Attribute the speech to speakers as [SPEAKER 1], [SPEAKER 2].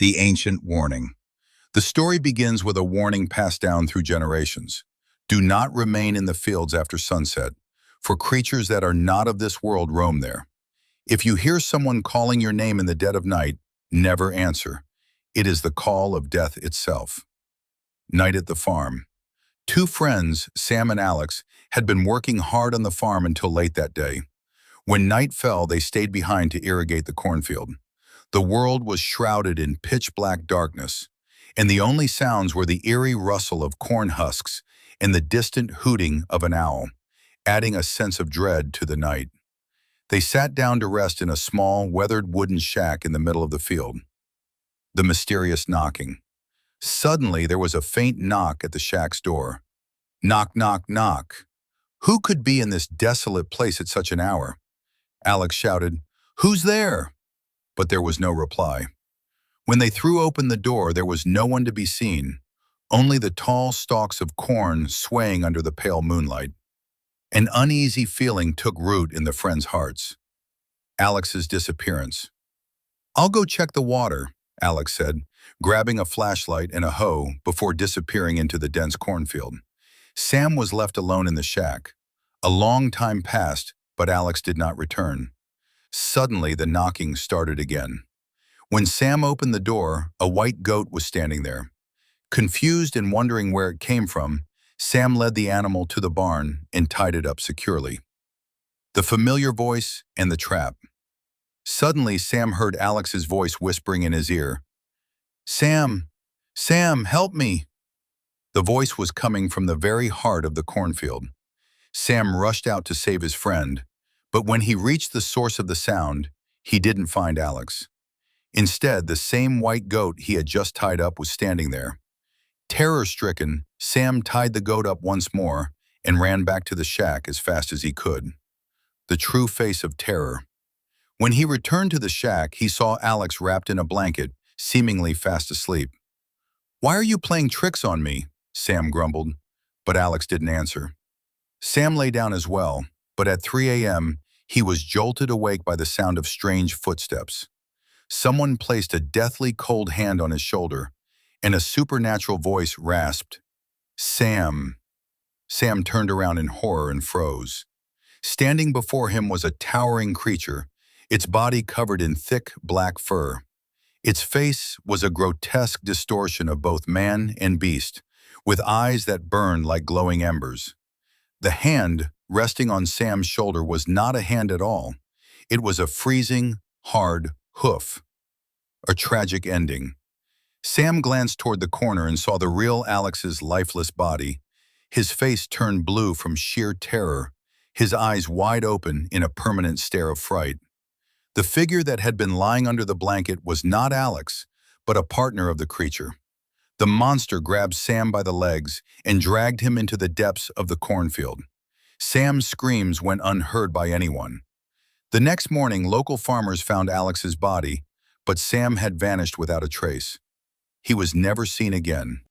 [SPEAKER 1] The Ancient Warning. The story begins with a warning passed down through generations. Do not remain in the fields after sunset, for creatures that are not of this world roam there. If you hear someone calling your name in the dead of night, never answer. It is the call of death itself. Night at the farm. Two friends, Sam and Alex, had been working hard on the farm until late that day. When night fell, they stayed behind to irrigate the cornfield. The world was shrouded in pitch-black darkness, and the only sounds were the eerie rustle of corn husks and the distant hooting of an owl, adding a sense of dread to the night. They sat down to rest in a small, weathered wooden shack in the middle of the field. The mysterious knocking. Suddenly, there was a faint knock at the shack's door. Knock, knock, knock. Who could be in this desolate place at such an hour? Alex shouted, "Who's there?" But there was no reply. When they threw open the door, there was no one to be seen, only the tall stalks of corn swaying under the pale moonlight. An uneasy feeling took root in the friends' hearts. Alex's disappearance. "I'll go check the water," Alex said, grabbing a flashlight and a hoe before disappearing into the dense cornfield. Sam was left alone in the shack. A long time passed, but Alex did not return. Suddenly, the knocking started again. When Sam opened the door, a white goat was standing there. Confused and wondering where it came from, Sam led the animal to the barn and tied it up securely. The familiar voice and the trap. Suddenly, Sam heard Alex's voice whispering in his ear, "Sam, Sam, help me!" The voice was coming from the very heart of the cornfield. Sam rushed out to save his friend, but when he reached the source of the sound, he didn't find Alex. Instead, the same white goat he had just tied up was standing there. Terror-stricken, Sam tied the goat up once more and ran back to the shack as fast as he could. The true face of terror. When he returned to the shack, he saw Alex wrapped in a blanket, seemingly fast asleep. "Why are you playing tricks on me?" Sam grumbled, but Alex didn't answer. Sam lay down as well, but at 3 a.m., he was jolted awake by the sound of strange footsteps. Someone placed a deathly cold hand on his shoulder, and a supernatural voice rasped, "Sam." Sam turned around in horror and froze. Standing before him was a towering creature, its body covered in thick black fur. Its face was a grotesque distortion of both man and beast, with eyes that burned like glowing embers. The hand resting on Sam's shoulder was not a hand at all. It was a freezing, hard hoof. A tragic ending. Sam glanced toward the corner and saw the real Alex's lifeless body. His face turned blue from sheer terror, his eyes wide open in a permanent stare of fright. The figure that had been lying under the blanket was not Alex, but a partner of the creature. The monster grabbed Sam by the legs and dragged him into the depths of the cornfield. Sam's screams went unheard by anyone. The next morning, local farmers found Alex's body, but Sam had vanished without a trace. He was never seen again.